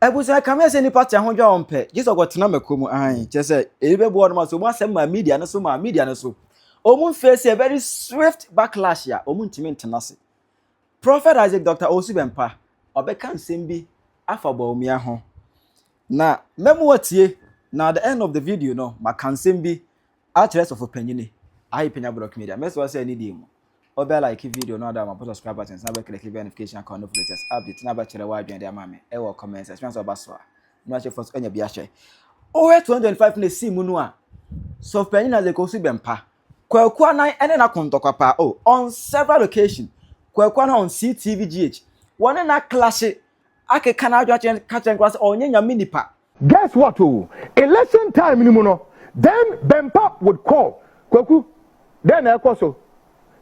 Ebusa kame se ni party ahonja ompe. Jesus got na makomu an. Je say e be board ma so mo asem ma media no so. Omun face a very swift backlash ya. Omun ntimi ntenase. Prophet Isaac Dr. Owusu Bempah obeka nsem bi afa Bawumia ho. Na memo watie na at the end of the video no makansem bi address of Penyah. Penyah block media. Meso say ni di mo. Obe like video no other ma subscribe button na be click notification icon of latest update na ba chere wa adwen de mame e wo comment section so ba so no ache for anya bia hye o 2025 na sim nu a so Penyah na Owusu Bempah Kwaku Annan ene na kontokwa on several occasions Kwaku Annan on CTV GH one na clash akeka na adwa chen class onye nyame nipa. Guess what? Election time ni mu no then Bempah would call Kwaku then e so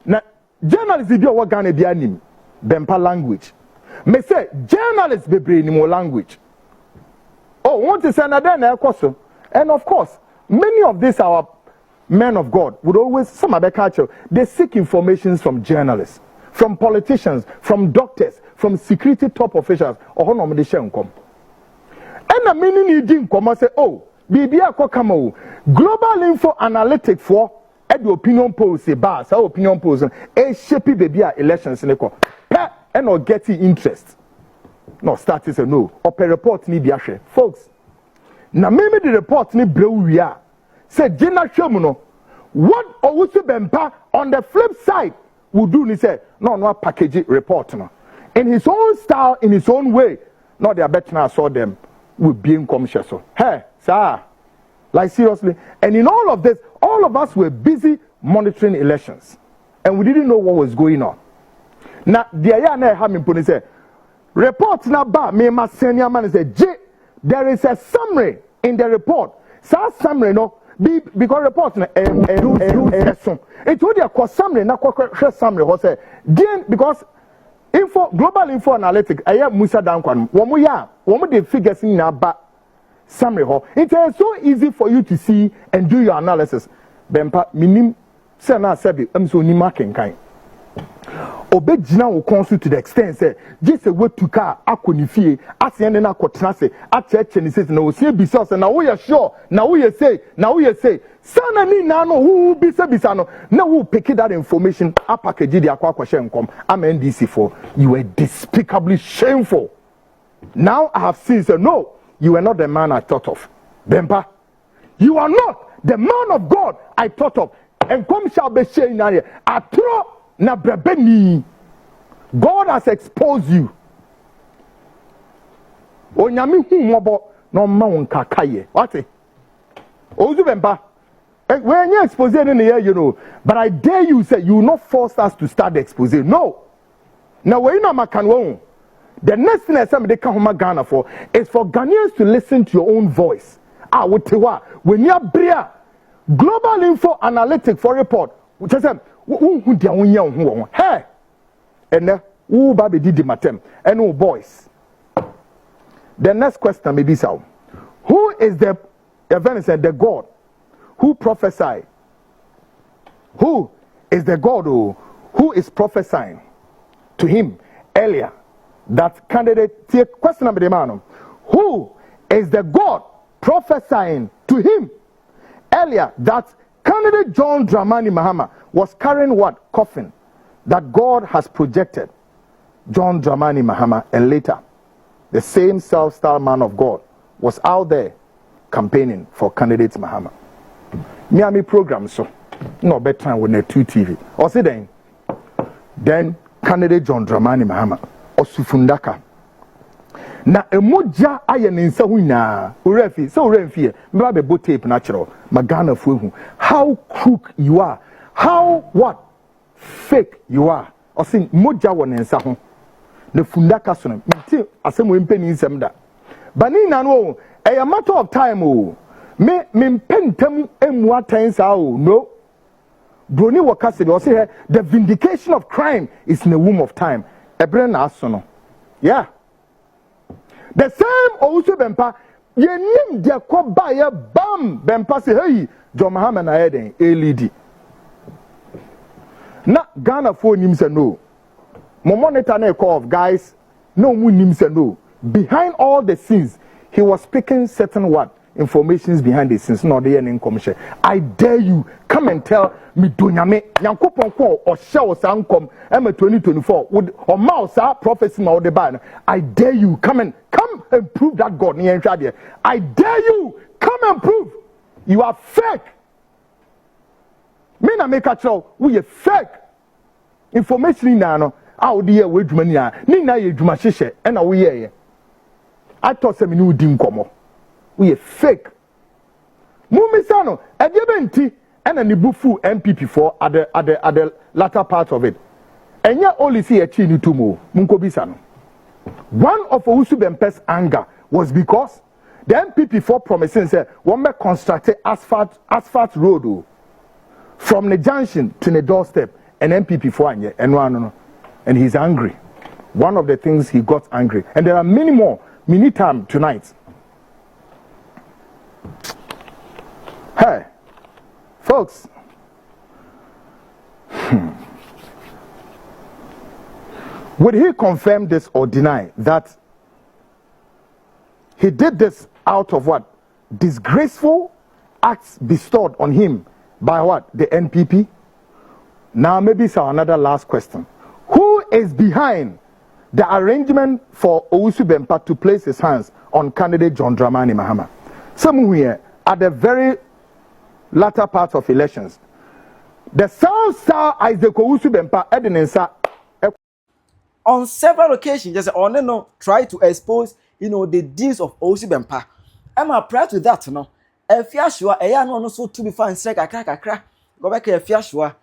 na journalists video what Ghana be anim Bempah language. Me say journalists be brain more language. Oh, want to say na then so. And of course, many of these our men of God would always some of the culture they seek information from journalists, from politicians, from doctors, from security top officials or no me share come. And the meaning need come say oh, bibia ko kama global info analytic for the opinion polls say ba sa opinion polls e shape baby elections ne ko pe and not getting interest no start say no up report ni bia hwe folks na me the report ni brewia say general hwemu no what Owusu Bempah on the flip side would do ni say no package report no in his own style in his own way no they bet na saw them with being conscious so hey sir like seriously and in all of this all of us were busy monitoring elections and we didn't know what was going on. Now the aya na ha me poni say report na ba me ma senior man say there is a summary in the report. Sa summary no because report na it would be a summary na kwa summary ho say because global info analytic aya Musa Dankwan wo mo the figures na ba summary ho it is so easy for you to see and do your analysis. Bempah minim say na sabi so ni marking kan obegina wo konsu to the extent say just a way to car akonifie asien na akotena se acheche ni say na o see bisa say na wo ye sure na wo ye say sana ni na no who bisa no na who pick that information package the akwakoshe nkom am NDC for you were despicably shameful. Now I have seen say no, you were not the man I thought of. Bempah, you are not the man of God I thought of. And come shall be sharing area. Atro na brebeni. God has exposed you. Onyami hu mobo no ma wonka kaye. What? Owusu Bempah. When you expose in the air, you know. But I dare you say you will not force us to start the expose. No. Now we na makan. The next thing I say they come home Ghana for is for Ghanaians to listen to your own voice. When you bria global info analytic for report which is hey and who baby did the matem and who boys. The next question maybe so who is the event said the God who prophesied? Who is the God who is prophesying to him earlier that candidate question number the man who is the God prophesying to him earlier that candidate John Dramani Mahama was carrying what coffin that God has projected John Dramani Mahama, and later the same self-styled man of God was out there campaigning for candidate Mahama. Miami program so no better with the 2 TV or say then candidate John Dramani Mahama osufundaka na emoja aye nensa hu na orefi so orefi me ba be tape natural magana fu how crook you are, how what fake you are or say moja wo nensa ho na fundaka so no mti asem we mpeni nsem da bani na no a matter of time me mpentam emu atensa no broni wakase be say the vindication of crime is in the womb of time ebre na aso no. Yeah. The same Owusu Bempah, ye nim de ko ba ye bam Bempah say hey John Mahama na eden LED. Na Ghana for nim say no. Mo monitor na call of guys no mu nim say no. behind all the scenes, he was speaking certain what? Informations behind the scenes, not the end commission. I dare you, come and tell me, Dunyame, Yankopon Ko, or Shell Sankom, Emma 2024, would or Mouse, prophecy, or the ban. I dare you, come and prove that God near Shadia. I dare you, come and prove you are fake. Men are make a show, we are fake. Information in Nano, out there with Mania, Nina, you do my shisha, and away. I thought some new dim como. We are fake. Mumisano, a debenti, and a nibufu MPP4 at the latter part of it. And yet only see a chini tumo, Munkobisano. One of Owusu Bempah's anger was because the MPP4 promising said one may construct asphalt road from the junction to the doorstep, and MPP4 and one, and he's angry. One of the things he got angry, and there are many more. We need time tonight. Hey, folks. Would he confirm this or deny that he did this out of what? Disgraceful acts bestowed on him by what? The NPP? Now maybe it's another last question. Who is behind the arrangement for Owusu Bempah to place his hands on candidate John Dramani Mahama? Some here at the very latter part of elections, the South Star Isaac Owusu Bempah Edinensa on several occasions, just on try to expose the deeds of Owusu Bempah. Prior to that, Afia Schwar, no so to be found strike kakra. Go back to Afia Schwar.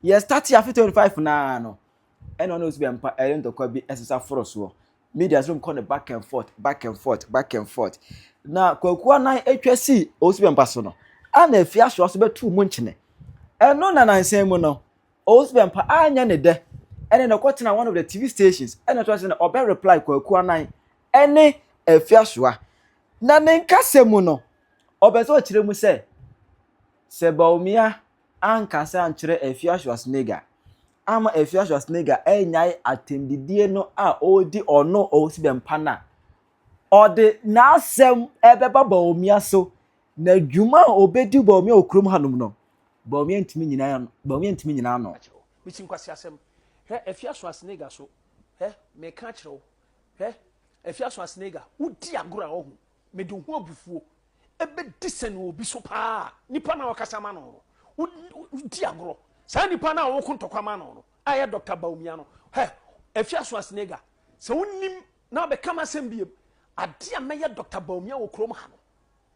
Yes, 30 after 25 now. And on Owusu Bempah, I don't know be SSR for us. Media's room called back and forth. Now, Kwaku Annan HSC Owusu Bempah sono. And Afia Schwar so be 2 months. And no na say no. Owusu Bempah anya ne de. And then I one of the TV stations. And I was saying, Obe reply Kwaku Annan. Any Afia Schwar. Na nenkase mu no. Obe so chire mu se Bawumia ankasa anchire Afia Schwar nigga. Ama Afia Schwar nigga enyai atendidie no a odi ono Owusu Bempah na. Ode na asem ebeba Bawumia so na dwuma obedi Bawumia okrom hanum no. Bawumia ntimi nyina no. Mitin kwasi asem. Afia Schwar nigga so. Me ka kire wo. Afia Schwar nigga udi agora wo. Me do hu abufuo. Ebe disen obi so pa. Nipa na wakasa ma no. Udi agoro. Sa nipa na wo kuntokwa ma no. Aye Dr. Bawumia no. Afia Schwar nigga. Se wonim na be kama sem biem. Ade a meye Dr. Bawumia wo krom ha no.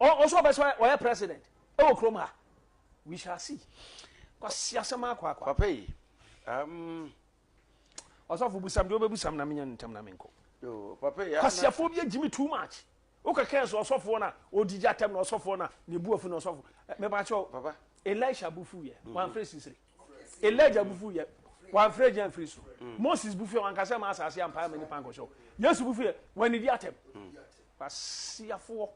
Also be so oya president. E wo krom ha. We shall see. Kwasi asema akwa. Papa yi. Also for busam do be busam na menya ntam na menko. Yo, Papa yi. Nkwaseafuo bi agimi too much. Ukaka so osofo na odiji atem na osofo na ne buafu na osofo. Me ba cho Papa. Elisha bufu ye. One phrase sisiri. Elijah bufu ye. One phrase jan free so. Moses bufu wan kasa ma asase ampa ma ni panko show. Yesu bufu ye wan ni atem. Nkwaseafuo.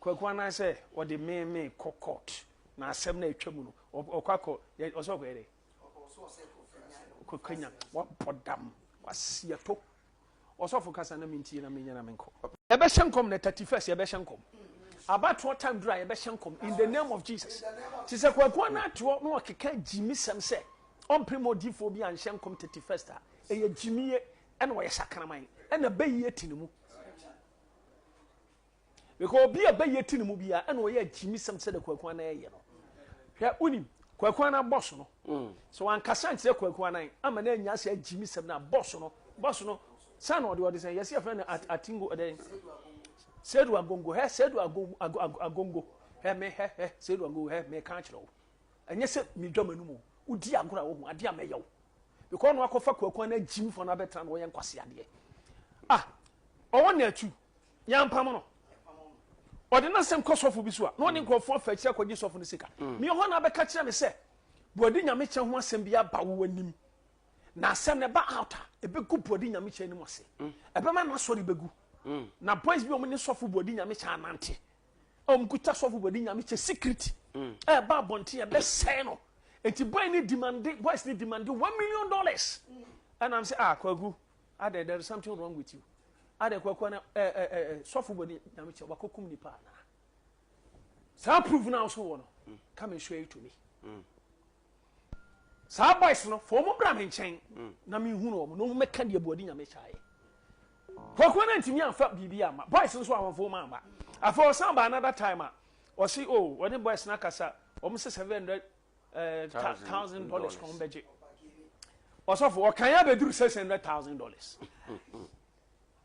Kwaku Annan say o de me kokot. Na asem na etwamu no. Okwako osofo ere. Kokanya wa podam. Nkwaseato. Osofo kasa na minti na menya na menko. Ebe shenkom na 31st ebe shenkom. About what time dry ebe shenkom in the name of Jesus. Ti se Kwaku Annan to no okeka jimi sem se on primodifo bi an shenkom 31st a eye jimiye ene wo yesakanaman ene bayiye tinimu. Because obi abayiye tinimu bia ene wo ye jimi sem se de Kwaku Annan ye no. Hwe unim Kwaku Annan boss no. So an kasa nte Kwaku Annan ama na anya se jimi sem na boss no San or say, yes, your friend at Atingo, said to Agongo, said to Agongo, me, said to Agongo, me can't know. And yes, me dominum, Udia Gra, Adia Mayo. You can't walk off a Kwaku Jim for another time or Nkwaseafuo. I want there too. Young Pamano. Or the same cost of Ubisua, no one for fetch your condition of the sick. Me on a catch me say, Bodinya Mitchell wants to be a Bawumia. Na sem ne ba outa e be ku bodi nyame che ni mo se e be ma na sori begu na boys bi o me sofu bodi nyame che anante o mkuta sofu bodi nyame che secret e ba bonte e be say no enti boy ni boys ni demand $1 million and I'm say Kwaku there is something wrong with you ade Kwaku na sofo boni na me che wakokum nipa na sa prove now so wo no come and show it to me sa boys no for mo bra me nchen na me hu no no me ka de abodi nya me chae Kwaku na ntimi anfa bibi ama boys no so awonfo ma amba afo samba another time o si oh when boys na kasa o say $700,000 kon beje o so for kan ya be duru $600,000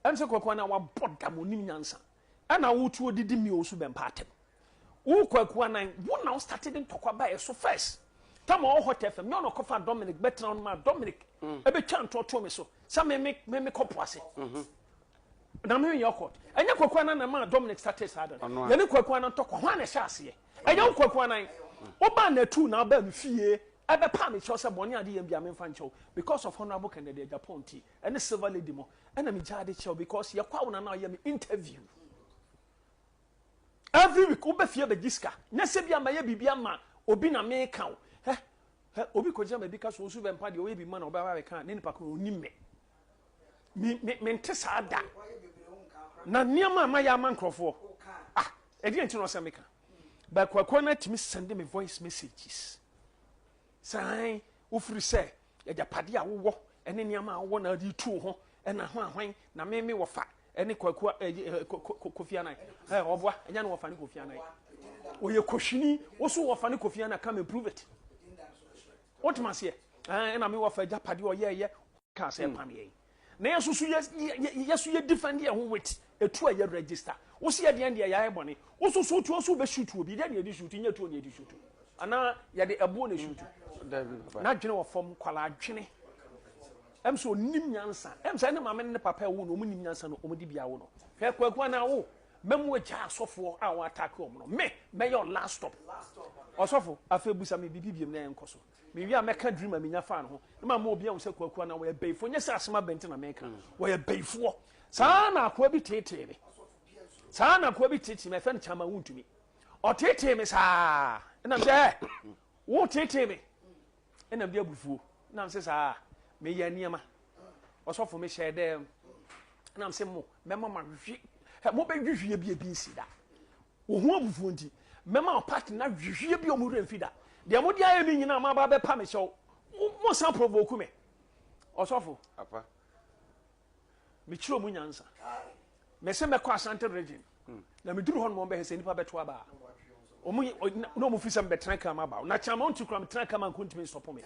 am se Kwaku na wa boda mo nim nyansa ana wo tu odidi mi Owusu Bempah atem wo Kwaku Annan wo now started ntokwa ba so first tama o hot FM me no kofa Dominic betra on ma Dominic e be twa ntoto me so sa me kopo ase na me your court enya Kwaku Annan na ma Dominic started sada ye ne Kwaku Annan tokwa ho na sha ase enya Kwaku Annan wo ba na tu na ba me fie ebe pa me chose boni ade yam bia me fa ncho because of honorable candidate Japan tea and silver lady mo and me jade cho because ye kwa una na ye me interview every week obe fie be giska na se bia ma ye bibia ma obi na me kan obi ko jama bi ka so Owusu Bempah de o ye bi ma na oba ba kan ne nipa ko onime me ntesa da na niam ma ya ma nkrofo e di enti no se me kan ba Kwaku na timi send me voice messages sai ufiri se ya japade a wo ene niam a wo na di tu ho ena ho ahwan na me wo fa ene Kwaku Kofi Annan oboa enya no wo fa ne Kofi Annan oye koshini wo so wo fa ne Kofi Annan come and prove it what must ye ena me wo fa japade o ye ka se pam ye na yesusu yesu ye defend ye ho wait etu a ye register wo se ye de ende ya ye bone wo so so tu wo so be shoot obi de na ye di shoot nya tu na ye di shoot ana ye de abo na shoot na dwene wo fom kwala dwene em so nim nyansa em say ne mama ne papa wo no mu nim nyansa no omudi bia wo no hwe Kwaku Annan wo memu cha asofo a wo attack wo no me your last stop osofo afebusa me bibibiem na enkoso me wi a meka dream a menya fa no ho na ma obi a wo se Kwaku Annan wo ye beifo nya se asema benti na meka wo ye beifo saa na akwa bi tete me saa na akwa bi tete me fa ne chama wuntumi o tete me saa na me wo tete me ena bia bufuo na me saa me ya niama osofo me shede na me se mo me mama hwi mo be hwihwie bia bi nsi da wo ho abufuo nti me ma part na hwihwie bia mo remfi da de mo dia ye mi nyina ma ba be pa me hyew mo san provoke me osofo apa me chiro mu nyansa me se me kwa Asante region na me duru ho no be hese nipa beto aba omu no mu fisam betena kama ba na chama unti kura betena kama nkontimi stop me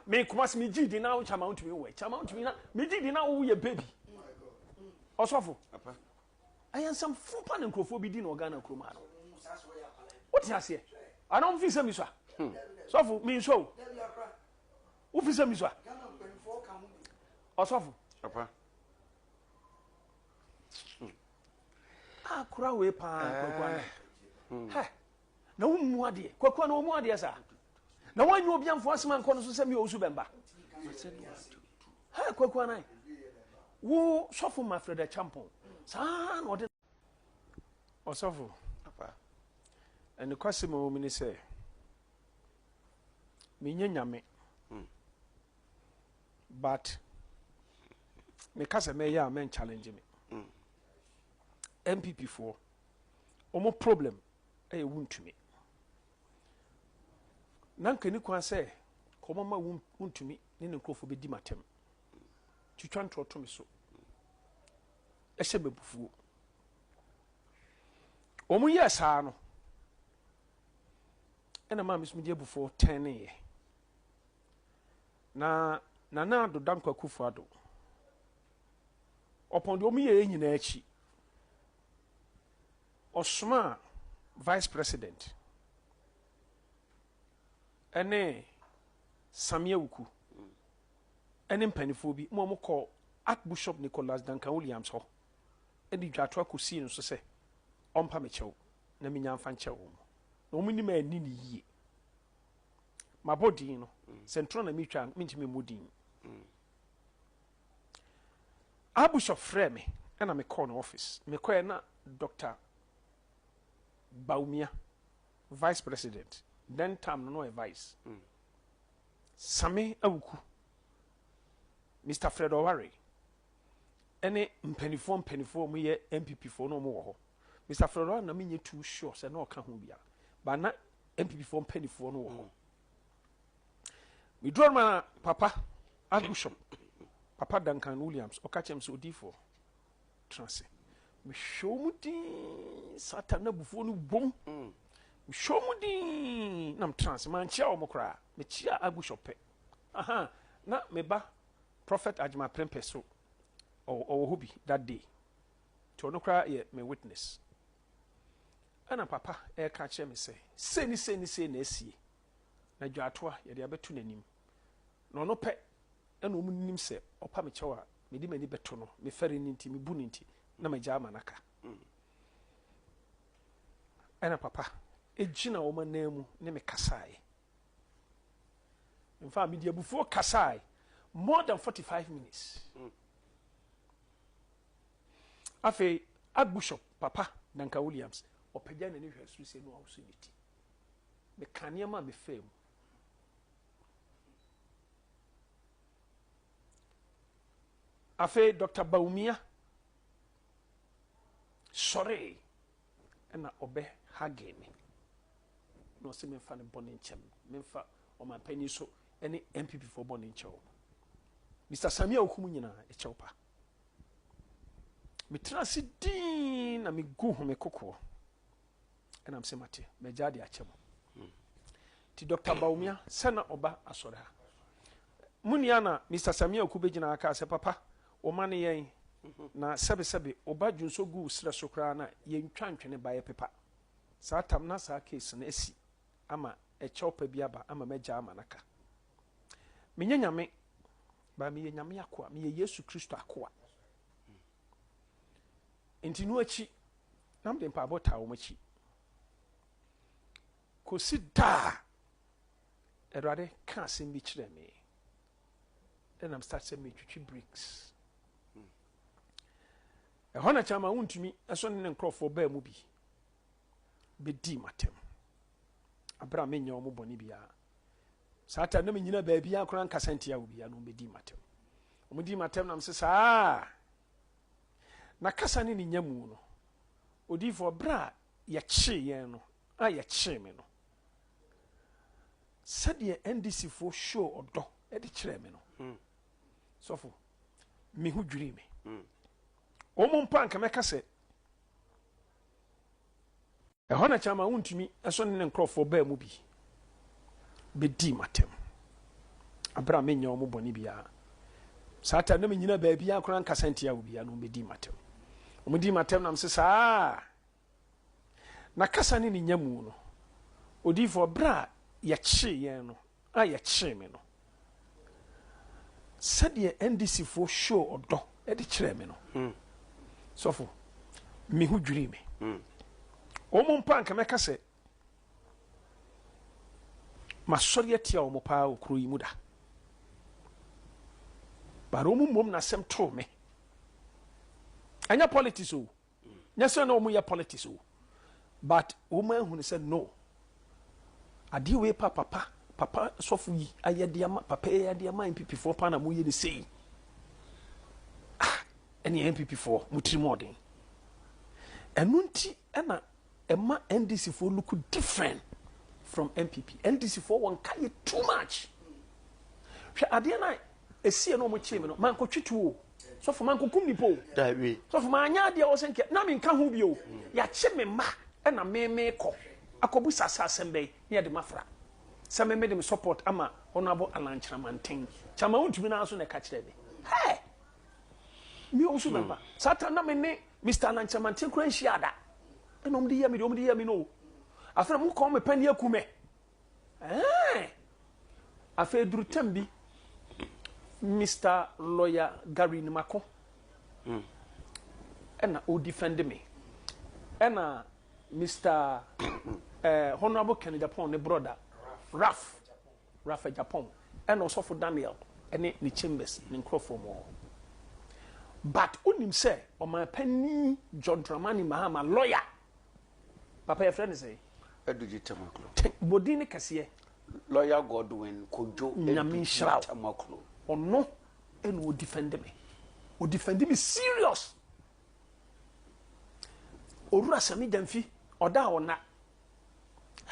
me komase me gidi na chama untimi we chama untimi na me gidi na wo ye baby osofo apa ayan sam fupa na nkrofo bi di na Ghana kroma no what you say I don't fisam mi so sofo mi so wo fisam mi so osofo apa kura we pa Kwaku Annan na wo ade Kwaku Annan wo ade sa na wanyu obi amfo asema nko no so se me Owusu Bempah Kwaku Annan wo sofo mafreda champon sa no de osofo apa ene kwase mo mi ni se me nyanyame but me kase me ya men challenge me MPP for omo problem e wuntumi nanka ni kwan se komo ma wuntumi ne nkrofo be di matem twitwa ntroto me so e hye bebufuo omo yesa no ena ma misumi di ebufuo 10 ye na do danko Akufo ado opondo omo ye nyina achi osuma vice president ene Samia Wuku ene mpanifo bi mo call Archbishop Nicholas Duncan Williams ho edi dwato akosi no so se ompa me chew na minya mfa nche wo no mo ni ma ni ni yie mabodi no central na mitwa mintimi modin Archbishop frame ena me call no office me call na Dr. Bawumia vice president then time no vice Sami Awuku Mr. Fred Owari any penny me ye MPP for no more. Mr. Flora na me too sure say no ka ho bia. But na MPP for penny for no ho. Me draw man papa Archbishop Papa Duncan Williams o catch him so D4 trance. Me show mu din Satan na bufo no bom. Me show mu din na trance man chia o mokra. Me chia Archbishop pe. Aha na me ba Prophet Ajma Prempe so or hobby that day. To no cry ye me witness. Ana papa e ka che me say ni na esie. Na dwatoa ye de abetu nanim. No no pe ena omu nim se opa me chewa me di mani beto no me fere ni nti me bu ni nti na me jama naka. Ana papa ejina wo manamu ne me kasae. In fact, me dia before kasai more than 45 minutes. Afe Archbishop Papa Duncan Williams opagya na ne hwesu se no awso niti. Me kanema me fam. Afe Dr. Bawumia sorry na obe hageme. No se me fa ne bone nchem. Me fa o ma pani so any MPP for bone nchew. Mr. Samia okumu nyina e chewpa. Me trasi din na me gu ho me kokko. And I'm saying mate me jade achemo. Ti Dr. Bawumia sana oba asore ha. Munia na Mr. Samia okubegyina aka se papa o mane yen na sebe oba junso gu sira sokra na yen twantwene baye pepa. Sa tam na sa case na esi ama e chewpa bi aba ama meja ama naka. Menye nyame ba me nyame akoa me Yesu Kristo akoa. Enti no achi nam de mpa bota wo machi. Kosi da erade ka asem bi kire me. Then I'm start saying me twitwi bricks. E hona chama untumi eso ne nkrofo ba mu bi. Be di matem. Abra me nya omo boni bia. Sata na me nyina ba bia akora nkasantia wo bia no be di matem. Omo di matem na mse sa na kasa ne nyamu no. Odi for bra ya chi yen no. Ya chi me no. Sade NDC for show odo e de kire me no. Sofo me hu dwiri me. Omo mpa nka meka se e hona chama untumi eso ne nkrofo ba mu bi. Be di matem. Abra me nya omo boni bia. Sata na me nyina ba bia akora nkasantia wo bia no be di matem. Omo di matem na mse sa na kasa ne nyamu no. Odi for bra ya chi yen no. Ya chi me no. Sade NDC for show odo e de kire me no. Sofo me hu dwiri me. Omo mpa nka meka se masori atia omo pa okro yi muda. Baro omo mom na sem tro me. Anya politics o. Nya se na omo ya politics o. But omo ehunu se no. Adi we papa sofu yi ayede ama papa ayede ama MPP4 pa na mo ye ne sei. Any MPP4 mutri modern. Enunti ena ema NDC4 look different from MPP. NDC4 one carry too much. Hwe ade na esie no mo chie me no man ko twetwo so for man ko kum ni po da wi so for man anya ade o senke na me nka ho bi o ya che me ma ena me ko akobu sasa sembe ne de mafra se me dem support ama honorable alanchramanten chama untumi na so na ka kire be hey mi Owusu Bempah sata na me ne Mr. Alanchramanten kura nhia ena omde ya me no afra mu ko me pani akume afa duru tambi Mr. Lawyer Gary Nimako ena o defend me ena Mr. Honorable Kennedy Japan ne brother Raf Japan ena Osofo Daniel ene ni Chambers ni Nkwaseafuo mo but unim say o my penny John Dramani Mahama lawyer papa your friend say legitimacy bodini kase lawyer Godwin Kojo Nyamishrao Tamaklo ono eno o defend me o defend me serious owura sami damfi oda ona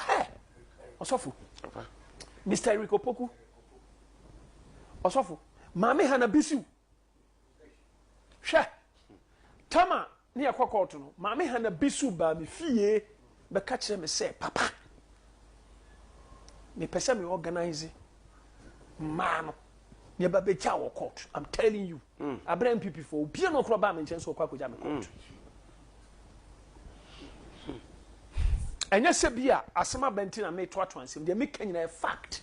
hey osofo Mr. Eric Opoku osofo maame hana bisiu hwe tama ne yakwakoto no maame hana bisiu ba me fie be ka kire me say papa me pese me organize man ne ba be cha wo court. I'm telling you Abraham people for obi no kro ba me nchen so kwa koja me court enya se bia asema benti na me to ansem de me kanyina a fact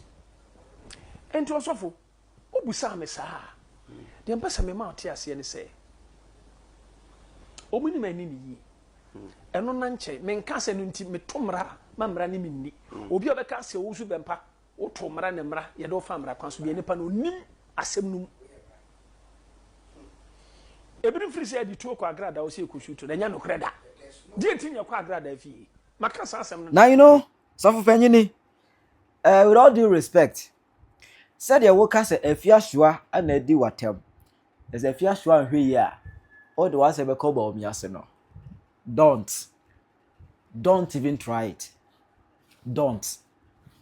enti osofo obusa me sa de mpesa me ma ote ase ne se omuni mani ni eno na nche me nka se no nti me to mra ma mra ne minni obi obeka se Owusu Bempah o to mra ne mra ye do fa mra kwanso bi nipa no nim asem num ebiri free say di tuo kwa agrada o se ekusuto na nya no kreda di entinya kwa agrada fi makasa asem no now you know some of with all due respect said your workers Afia Schwar and edi watem as Afia Schwar hwe ya all the ones be call Bawumia ase no don't even try it don't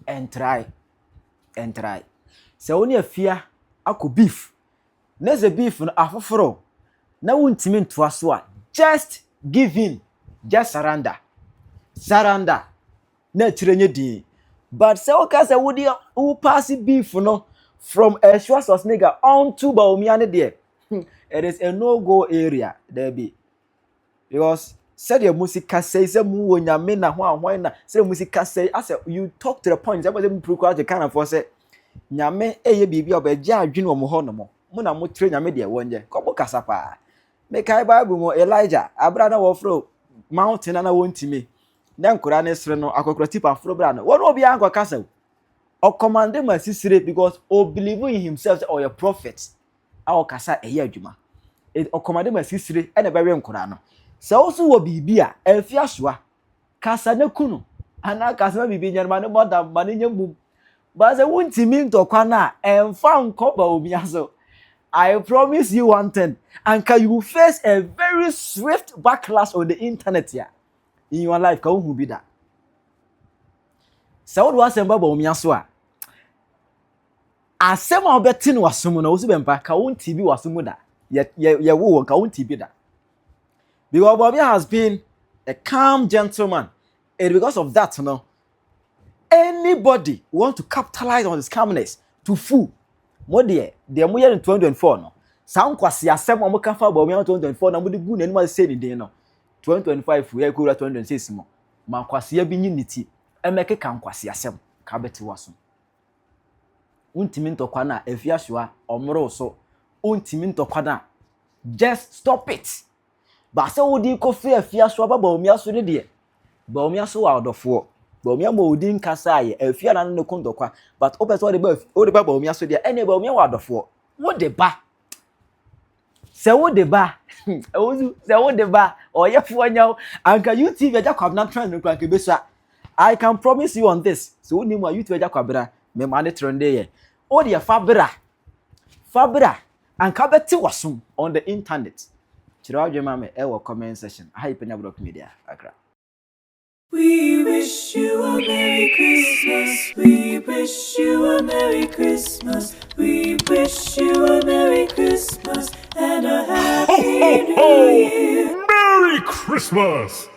and try so only Afia ako beef neze beef no afoforo na wontimi ntoa so a just give in just surrender na chirenye di but say okay say who pass beef no from a Schwar sauce nigga on to Bawumia ne there it is a no-go area there be because said your music say mu wonyame na ho ahwan na say music say as you talk to the point say them prove the kind of for say nyame eye bibia obegya adwene wo mo ho no mo na mo tre nyame de wonje kobo kasa pa me kai bible mo Elijah abra na wo fro mountain na wontime na nkura ne sere no akokora tipa fro bra no won obi anko kasa o command him asisire because o believe in himself or a prophet awo kasa eye adwuma o command him asisire ene bewe nkura no se osu wo bibia Afia Schwar kasa na kunu ana kasa bibi nyarma ne boda mane nyambum but say wontimi ntokwa na emfa nko Bawumia so I promise you one thing and can you face a very swift backlash on the internet here in your life ka who be that so what was emba Bawumia so a asem a obeti no wasom no Owusu Bempah ka wontimi wasom da ye wo ka wontimi da because Bawumia has been a calm gentleman and because of that no anybody want to capitalize on his calmness to fool mo de mo year in 2024 no sa Nkwaseafuo mo ka fa Bawumia 2024 na mo de gu nani ma se ni den no 2025 we go 2026 mo ma Nkwasea bi nyiniti emeke ka Nkwaseafuo ka beti waso untimi ntokwa na Afia Schwar omro so untimi ntokwa na just stop it ba se wodi ko fe Afia Schwar ba Bawumia so ne de Bawumia so wa odofo Bawumia mo odi nkasa ye Afia na ne kondokwa but opeso de ba Bawumia so de ene Bawumia wa adofo wo de ba se wo de ba Owusu se wo de ba oyefo nyaw anka YouTube aja kwabna trend nkwa ke besua I can promise you on this so woni mu YouTube aja kwabra me ma ne trend ye o de fabra anka beti wasum on the internet chira adwema me e wo comment section hi Penyah block media akra. We wish you a Merry Christmas. We wish you a Merry Christmas. We wish you a Merry Christmas and a Happy New Year. Merry Christmas!